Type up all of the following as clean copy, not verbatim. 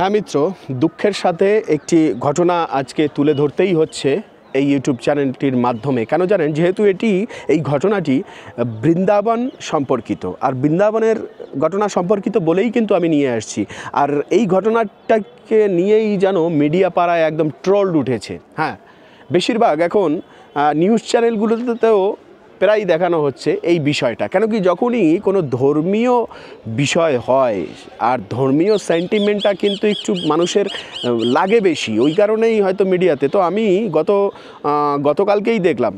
হ্যাঁ মিত্র, দুঃখের সাথে একটি ঘটনা আজকে তুলে ধরতেই হচ্ছে এই ইউটিউব চ্যানেলটির মাধ্যমে। কেন জানেন? যেহেতু এই ঘটনাটি বৃন্দাবন সম্পর্কিত, আর বৃন্দাবনের ঘটনা সম্পর্কিত বলেই কিন্তু আমি নিয়ে আসছি। আর এই ঘটনাটাকে নিয়েই যেন মিডিয়া পাড়ায় একদম ট্রোলড উঠেছে। হ্যাঁ, বেশিরভাগ এখন নিউজ চ্যানেলগুলোতেও প্রায় দেখানো হচ্ছে এই বিষয়টা। কেন কি, যখনই কোনো ধর্মীয় বিষয় হয় আর ধর্মীয় সেন্টিমেন্টটা কিন্তু একটু মানুষের লাগে বেশি, ওই কারণেই হয়তো মিডিয়াতে। তো আমি গতকালকেই দেখলাম,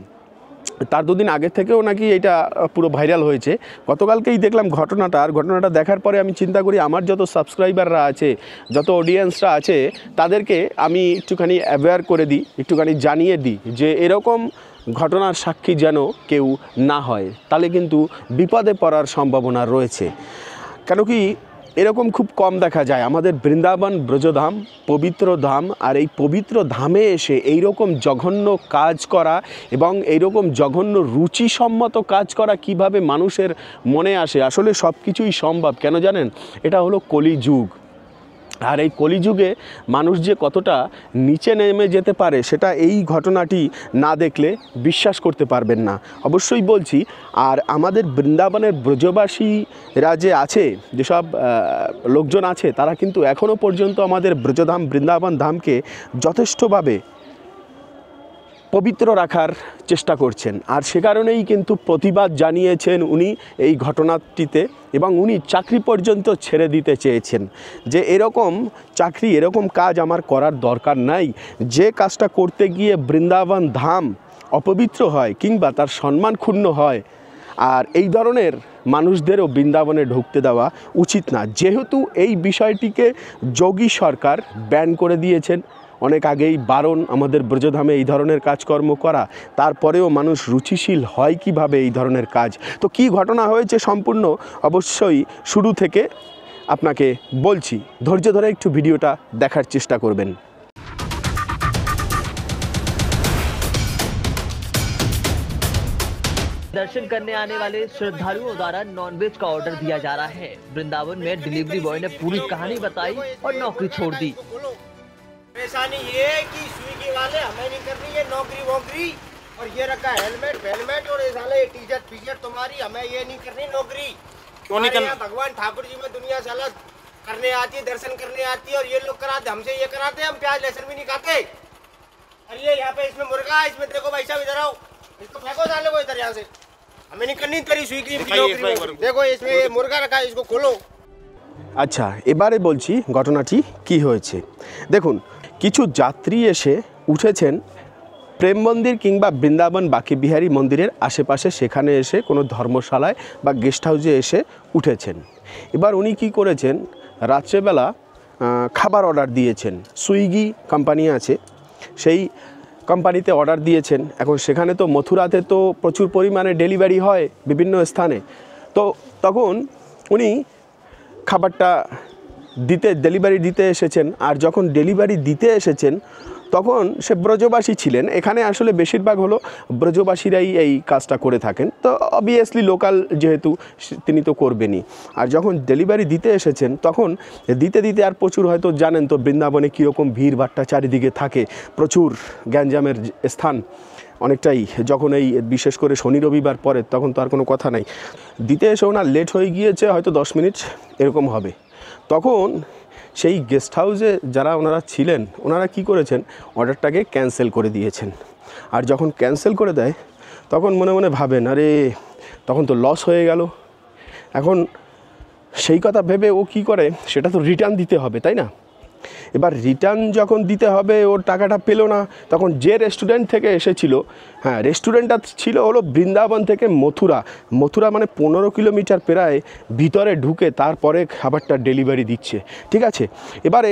তার দুদিন আগে থেকেও নাকি এটা পুরো ভাইরাল হয়েছে। গতকালকেই দেখলাম ঘটনাটা। আর ঘটনাটা দেখার পরে আমি চিন্তা করি, আমার যত সাবস্ক্রাইবাররা আছে, যত অডিয়েন্সরা আছে, তাদেরকে আমি একটুখানি অ্যাওয়্যার করে দিই, একটুখানি জানিয়ে দিই যে এরকম ঘটনার সাক্ষী যেন কেউ না হয়, তাহলে কিন্তু বিপদে পড়ার সম্ভাবনা রয়েছে। কেন কি, এরকম খুব কম দেখা যায়। আমাদের বৃন্দাবন ব্রজধাম পবিত্র ধাম, আর এই পবিত্র ধামে এসে এইরকম জঘন্য কাজ করা এবং এইরকম জঘন্য রুচিসম্মত কাজ করা কিভাবে মানুষের মনে আসে? আসলে সব কিছুই সম্ভব। কেন জানেন? এটা হলো কলিযুগ। আর এই কলিযুগে মানুষ যে কতটা নিচে নেমে যেতে পারে, সেটা এই ঘটনাটি না দেখলে বিশ্বাস করতে পারবেন না। অবশ্যই বলছি। আর আমাদের বৃন্দাবনের ব্রজবাসীরা যে আছে, যেসব লোকজন আছে, তারা কিন্তু এখনও পর্যন্ত আমাদের ব্রজধাম বৃন্দাবন ধামকে যথেষ্টভাবে পবিত্র রাখার চেষ্টা করছেন। আর সে কারণেই কিন্তু প্রতিবাদ জানিয়েছেন উনি এই ঘটনাটিতে, এবং উনি চাকরি পর্যন্ত ছেড়ে দিতে চেয়েছেন যে এরকম চাকরি, এরকম কাজ আমার করার দরকার নাই। যে কাজটা করতে গিয়ে বৃন্দাবন ধাম অপবিত্র হয় কিংবা তার সম্মান ক্ষুণ্ণ হয়, আর এই ধরনের মানুষদেরও বৃন্দাবনে ঢুকতে দেওয়া উচিত না। যেহেতু এই বিষয়টিকে যোগী সরকার ব্যান করে দিয়েছেন অনেক আগেই, বারণ আমাদের ব্রজধামে এই ধরনের কাজকর্ম করা, তারপরেও মানুষ রুচিশীল হয় কিভাবে এই ধরনের কাজ? তো কি ঘটনা হয়েছে সম্পূর্ণ অবশ্যই শুরু থেকে আপনাকে বলছি। ধৈর্য ধরে একটু ভিডিওটা দেখার চেষ্টা করবেন। दर्शन करने आने वाले श्रद्धालुओं द्वारा नॉनवेज का ऑर्डर दिया जा रहा है। वृंदावन में डिलीवरी बॉय ने पूरी कहानी बताई और नौकरी छोड़ दी। परेशानी ये है कि स्विगी वाले हमें नहीं करनी ये नौकरी वोकरी, और ये रखा हेलमेट वेलमेट, और ये साले टी शर्ट तुम्हारी, हमें ये नहीं करनी नौकरी। क्यों नहीं करना? भगवान ठाकुर जी में दुनिया से अलग करने आती है, दर्शन करने आती है, और ये लोग कराते, हमसे ये कराते, हम प्याज लहसुन भी नहीं खाते। और ये यहाँ पे इसमें मुर्गा, इसमें देखो भाई साहब इधर आओ, इसको फेंको साले को इधर, यहाँ से हमें नहीं करनी तेरी स्विगी की नौकरी। देखो इसमें ये मुर्गा रखा है, इसको खोलो। আচ্ছা, এবারে বলছি ঘটনাটি কি হয়েছে। দেখুন, কিছু যাত্রী এসে উঠেছেন প্রেম মন্দির কিংবা বৃন্দাবন বাঁকে বিহারী মন্দিরের আশেপাশে, সেখানে এসে কোনো ধর্মশালায় বা গেস্ট হাউসে এসে উঠেছেন। এবার উনি কি করেছেন, রাত্রেবেলা খাবার অর্ডার দিয়েছেন। সুইগি কোম্পানি আছে, সেই কোম্পানিতে অর্ডার দিয়েছেন। এখন সেখানে তো মথুরাতে তো প্রচুর পরিমাণে ডেলিভারি হয় বিভিন্ন স্থানে। তো তখন উনি খাবারটা ডেলিভারি দিতে এসেছেন। আর যখন ডেলিভারি দিতে এসেছেন, তখন সে ব্রজবাসী ছিলেন। এখানে আসলে বেশিরভাগ হলো ব্রজবাসীরাই এই কাজটা করে থাকেন। তো অবভিয়াসলি লোকাল যেহেতু, তিনি তো করবেনই। আর যখন ডেলিভারি দিতে এসেছেন, তখন দিতে দিতে, আর প্রচুর হয়তো জানেন তো বৃন্দাবনে কীরকম ভিড়ভাট্টা চারিদিকে থাকে, প্রচুর গ্যাঞ্জামের স্থান অনেকটাই। যখন এই বিশেষ করে শনি রবিবার পরে, তখন তো আর কোনো কথা নাই। দিতে এসে ওনার লেট হয়ে গিয়েছে, হয়তো 10 মিনিট এরকম হবে। তখন সেই গেস্ট হাউসে যারা ওনারা ছিলেন, ওনারা কি করেছেন, অর্ডারটাকে ক্যান্সেল করে দিয়েছেন। আর যখন ক্যান্সেল করে দেয়, তখন মনে মনে ভাবেন, আরে তখন তো লস হয়ে গেল। এখন সেই কথা ভেবে ও কি করে, সেটা তো রিটার্ন দিতে হবে, তাই না? এবার রিটার্ন যখন দিতে হবে, ওর টাকাটা পেলো না। তখন যে রেস্টুরেন্ট থেকে এসেছিলো, হ্যাঁ, রেস্টুরেন্টটা ছিল হলো বৃন্দাবন থেকে মথুরা মানে 15 কিলোমিটার প্রায় ভিতরে ঢুকে তারপরে খাবারটা ডেলিভারি দিচ্ছে, ঠিক আছে? এবারে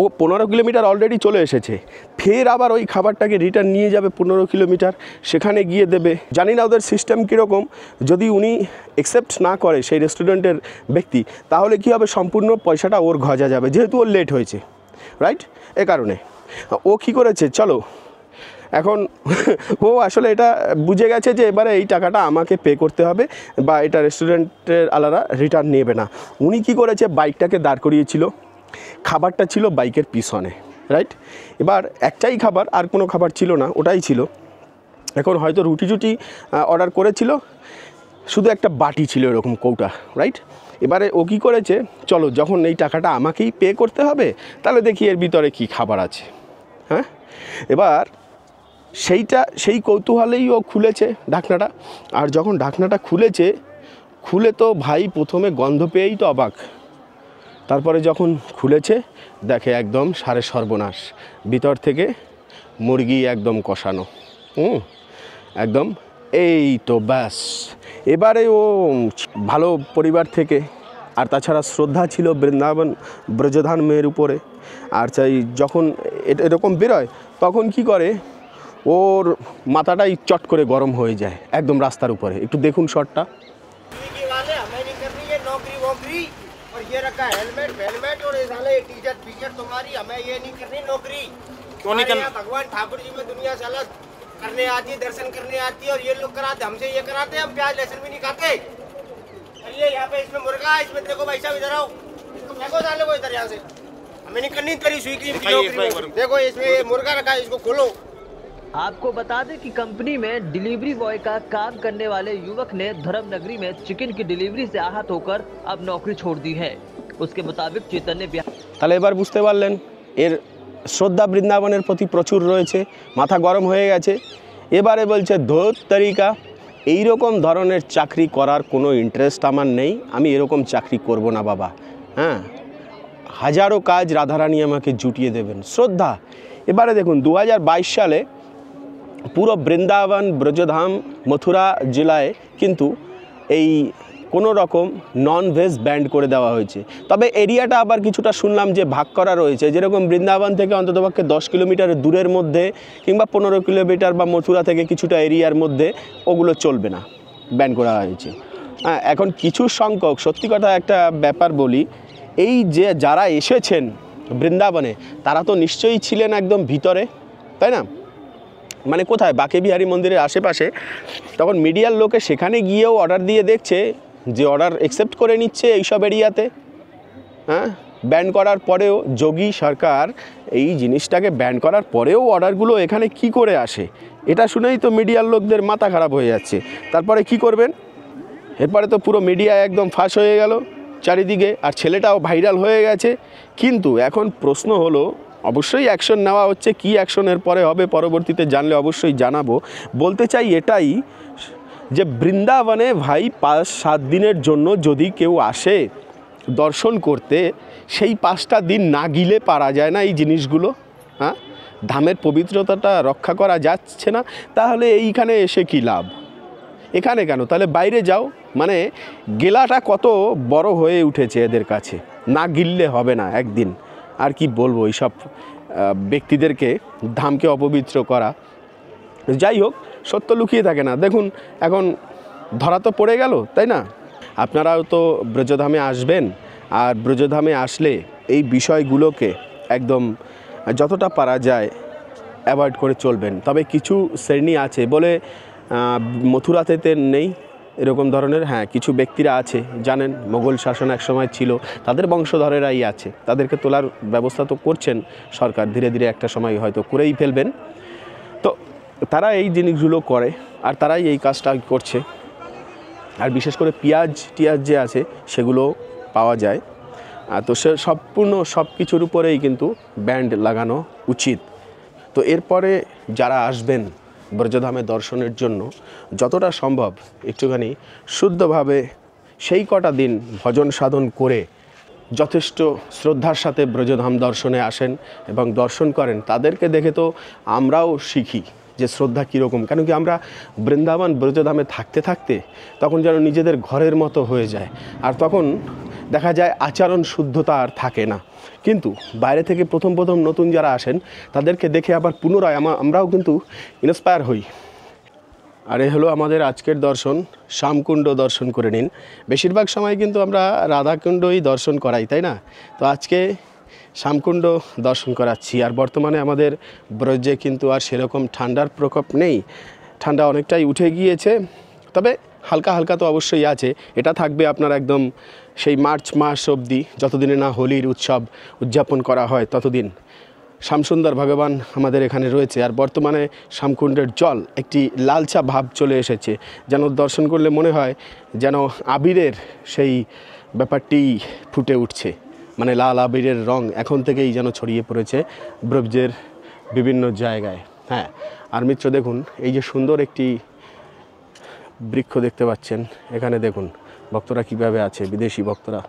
ও 15 কিলোমিটার অলরেডি চলে এসেছে, ফের আবার ওই খাবারটাকে রিটার্ন নিয়ে যাবে 15 কিলোমিটার, সেখানে গিয়ে দেবে। জানি না ওদের সিস্টেম কীরকম। যদি উনি অ্যাকসেপ্ট না করে সেই রেস্টুরেন্টের ব্যক্তি, তাহলে কী হবে, সম্পূর্ণ পয়সাটা ওর গজা যাবে, যেহেতু ওর লেট হয়েছে, রাইট? এ কারণে ও কী করেছে, চলো এখন ও আসলে এটা বুঝে গেছে যে এবারে এই টাকাটা আমাকে পে করতে হবে, বা এটা রেস্টুরেন্টের আলাদা রিটার্ন নেবে না। উনি কী করেছে, বাইকটাকে দাঁড় করিয়েছিল খাবারটা ছিল বাইকের পিছনে, রাইট? এবার একটাই খাবার, আর কোনো খাবার ছিল না, ওটাই ছিল। এখন হয়তো রুটি টুটি অর্ডার করেছিল, শুধু একটা বাটি ছিল এরকম কৌটা, রাইট? এবারে ও কী করেছে, চলো যখন এই টাকাটা আমাকেই পে করতে হবে তাহলে দেখি এর ভিতরে কি খাবার আছে। হ্যাঁ, এবার সেই কৌতূহলেই ও খুলেছে ঢাকনাটা। আর যখন ঢাকনাটা খুলে তো ভাই প্রথমে গন্ধ পেয়েই তো অবাক। তারপরে যখন খুলেছে দেখে একদম সারে সর্বনাশ, ভিতর থেকে মুরগি একদম কষানো, একদম। এই তো ব্যাস, এবারে ও ভালো পরিবার থেকে, আর তাছাড়া শ্রদ্ধা ছিল বৃন্দাবন ব্রজধাম মেয়ের উপরে। আর চাই যখন এরকম বেরোয় তখন কি করে, ওর মাথাটাই চট করে গরম হয়ে যায় একদম রাস্তার উপরে। একটু দেখুন শটটা। स्विगी वाले हमें नहीं करनी ये नौकरी वोकरी, और ये रखा हेलमेट वेलमेट, और ये साले टीशर्ट फीशर्ट तुम्हारी, हमें ये नहीं करनी नौकरी। क्यों नहीं करनी? भगवान ठाकुर जी में दुनिया से अलग करने आती है, दर्शन करने आती है, और ये लोग कराते, हमसे ये कराते, हम प्याज लहसुन भी नहीं खाते। और ये यहाँ पे इसमें मुर्गा है, इसमें देखो भाई साहब इधर आओ, इसको फेंको साले को इधर, यहाँ से हमें नहीं करनी तेरी स्विगी की नौकरी। देखो इसमें ये मुर्गा रखा है, इसको खोलो। आपको बता दें कि कंपनी में डिलीवरी बॉय का काम करने वाले युवक ने धर्मनगरी में चिकन की डिलीवरी से आहत होकर अब नौकरी छोड़ दी है। उसके मुताबिक चैतन्य बिहार তাহলে এবার বুঝতে পারলেন এর শ্রদ্ধা বৃন্দাবনের প্রতি প্রচুর রয়েছে, মাথা গরম হয়ে গেছে। এবারে বলছে ধোত তরিকা, এইরকম ধরনের চাকরি করার কোনো ইন্টারেস্ট আমার নেই, আমি এরকম চাকরি করব না বাবা। হ্যাঁ, হাজারো কাজ রাধারানী আমাকে জুটিয়ে দেবেন। শ্রদ্ধা। এবারে দেখুন 2022 সালে পুরো বৃন্দাবন ব্রজধাম মথুরা জেলায় কিন্তু এই কোনো রকম নন ভেজ ব্যান্ড করে দেওয়া হয়েছে। তবে এরিয়াটা আবার কিছুটা শুনলাম যে ভাগ করা রয়েছে, যেরকম বৃন্দাবন থেকে অন্ততপক্ষে 10 কিলোমিটার দূরের মধ্যে কিংবা 15 কিলোমিটার বা মথুরা থেকে কিছুটা এরিয়ার মধ্যে ওগুলো চলবে না, ব্যান করা হয়েছে। হ্যাঁ, এখন কিছু সংখ্যক, সত্যি কথা একটা ব্যাপার বলি, এই যে যারা এসেছেন বৃন্দাবনে তারা তো নিশ্চয়ই ছিলেন একদম ভিতরে, তাই না? মানে কোথায়, বাকে বিহারী মন্দিরের আশেপাশে। তখন মিডিয়ার লোকে সেখানে গিয়েও অর্ডার দিয়ে দেখছে যে অর্ডার অ্যাকসেপ্ট করে নিচ্ছে এইসব এরিয়াতে। হ্যাঁ, ব্যান করার পরেও যোগী সরকার এই জিনিসটাকে ব্যান করার পরেও অর্ডারগুলো এখানে কি করে আসে, এটা শুনেই তো মিডিয়ার লোকদের মাথা খারাপ হয়ে যাচ্ছে। তারপরে কি করবেন, এরপরে তো পুরো মিডিয়া একদম ফাঁস হয়ে গেল চারিদিকে, আর ছেলেটাও ভাইরাল হয়ে গেছে। কিন্তু এখন প্রশ্ন হলো, অবশ্যই অ্যাকশন নেওয়া হচ্ছে, কি অ্যাকশনের পরে হবে পরবর্তীতে জানলে অবশ্যই জানাবো। বলতে চাই এটাই যে বৃন্দাবনে ভাই 5-7 দিনের জন্য যদি কেউ আসে দর্শন করতে, সেই 5টা দিন না গিলে পারা যায় না এই জিনিসগুলো। হ্যাঁ, ধামের পবিত্রতাটা রক্ষা করা যাচ্ছে না, তাহলে এইখানে এসে কি লাভ? এখানে কেন, তাহলে বাইরে যাও। মানে গেলাটা কত বড় হয়ে উঠেছে এদের কাছে, না গিললে হবে না একদিন। আর কি বলবো এইসব ব্যক্তিদেরকে, ধামকে অপবিত্র করা। যাই হোক, সত্য লুকিয়ে থাকে না। দেখুন এখন ধরা তো পড়ে গেল, তাই না? আপনারাও তো ব্রজধামে আসবেন, আর ব্রজধামে আসলে এই বিষয়গুলোকে একদম যতটা পারা যায় অ্যাভয়েড করে চলবেন। তবে কিছু শ্রেণী আছে বলে মথুরাতে নেই এরকম ধরনের, হ্যাঁ কিছু ব্যক্তিরা আছে, জানেন মোগল শাসন এক সময় ছিল, তাদের বংশধরেরাই আছে, তাদেরকে তোলার ব্যবস্থা তো করছেন সরকার, ধীরে ধীরে একটা সময় হয়তো করেই ফেলবেন। তো তারা এই জিনিসগুলো করে, আর তারাই এই কাজটা করছে। আর বিশেষ করে পেঁয়াজ যে আছে সেগুলো পাওয়া যায়, তো সে সম্পূর্ণ সব কিছুর উপরেই কিন্তু ব্যান্ড লাগানো উচিত। তো এরপরে যারা আসবেন ব্রজধামে দর্শনের জন্য যতটা সম্ভব একটুখানি শুদ্ধভাবে সেই কটা দিন ভজন সাধন করে যথেষ্ট শ্রদ্ধার সাথে ব্রজধাম দর্শনে আসেন এবং দর্শন করেন। তাদেরকে দেখে তো আমরাও শিখি যে শ্রদ্ধা কীরকম, কেন কি আমরা বৃন্দাবন ব্রজধামে থাকতে থাকতে তখন যেন নিজেদের ঘরের মতো হয়ে যায়, আর তখন দেখা যায় আচরণ শুদ্ধতা আর থাকে না। কিন্তু বাইরে থেকে প্রথম নতুন যারা আসেন তাদেরকে দেখে আবার পুনরায় আমরাও কিন্তু ইন্সপায়ার হই। আর এ হলো আমাদের আজকের দর্শন, শ্যামকুণ্ড দর্শন করে নিন। বেশিরভাগ সময় কিন্তু আমরা রাধাকুণ্ডই দর্শন করাই, তাই না? তো আজকে শ্যামকুণ্ড দর্শন করাচ্ছি। আর বর্তমানে আমাদের ব্রজে কিন্তু আর সেরকম ঠান্ডার প্রকোপ নেই, ঠান্ডা অনেকটাই উঠে গিয়েছে, তবে হালকা হালকা তো অবশ্যই আছে। এটা থাকবে আপনার একদম সেই মার্চ মাস অবধি, যতদিনে না হোলির উৎসব উদযাপন করা হয় ততদিন শ্যামসুন্দর ভগবান আমাদের এখানে রয়েছে। আর বর্তমানে শ্যামকুণ্ডের জল একটি লালচা ভাব চলে এসেছে, যেন দর্শন করলে মনে হয় যেন আবিরের সেই ব্যাপারটি ফুটে উঠছে, মানে লাল আবিরের রং এখন থেকেই যেন ছড়িয়ে পড়েছে ব্রজের বিভিন্ন জায়গায়। হ্যাঁ, আর মিত্র দেখুন এই যে সুন্দর একটি বৃক্ষ দেখতে পাচ্ছেন, এখানে দেখুন ভক্তরা কিভাবে আছে, বিদেশি ভক্তরা।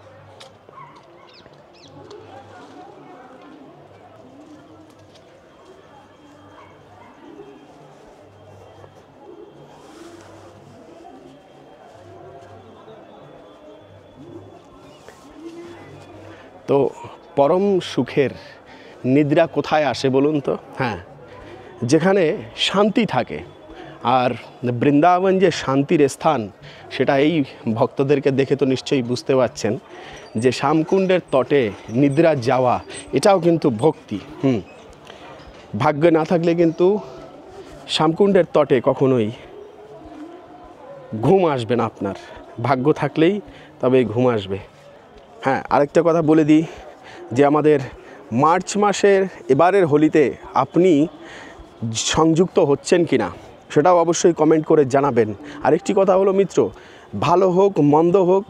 তো পরম সুখের নিদ্রা কোথায় আসে বলুন তো? হ্যাঁ, যেখানে শান্তি থাকে। আর বৃন্দাবন যে শান্তির স্থান, সেটা এই ভক্তদেরকে দেখে তো নিশ্চয়ই বুঝতে পারছেন যে শ্যামকুণ্ডের তটে নিদ্রা যাওয়া এটাও কিন্তু ভক্তি। ভাগ্য না থাকলে কিন্তু শ্যামকুণ্ডের তটে কখনোই ঘুম আসবে না আপনার, ভাগ্য থাকলেই তবে ঘুম আসবে। হ্যাঁ, আরেকটা কথা বলে দিই যে আমাদের মার্চ মাসের এবারের হোলিতে আপনি সংযুক্ত হচ্ছেন কি না সেটাও অবশ্যই কমেন্ট করে জানাবেন। আরেকটি কথা হলো মিত্র, ভালো হোক মন্দ হোক,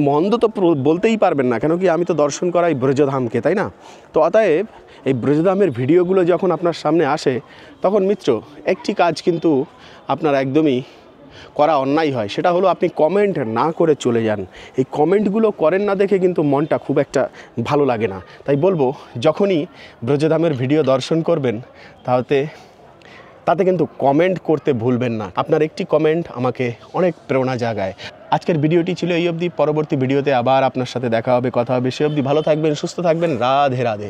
মন্দ তো বলতেই পারবেন না, কেন কি আমি তো দর্শন করাই ব্রজধামকে, তাই না? তো অতএব এই ব্রজধামের ভিডিওগুলো যখন আপনার সামনে আসে তখন মিত্র একটি কাজ কিন্তু আপনার একদমই করা অন্যায় হয়, সেটা হলো আপনি কমেন্ট না করে চলে যান। এই কমেন্টগুলো করেন না দেখে কিন্তু মনটা খুব একটা ভালো লাগে না। তাই বলবো, যখনই ব্রজধামের ভিডিও দর্শন করবেন তাতে কিন্তু কমেন্ট করতে ভুলবেন না। আপনার একটি কমেন্ট আমাকে অনেক প্রেরণা জাগায়। আজকের ভিডিওটি ছিল এই অবধি। পরবর্তী ভিডিওতে আবার আপনার সাথে দেখা হবে, কথা হবে। সে অবধি ভালো থাকবেন, সুস্থ থাকবেন। রাধে রাধে।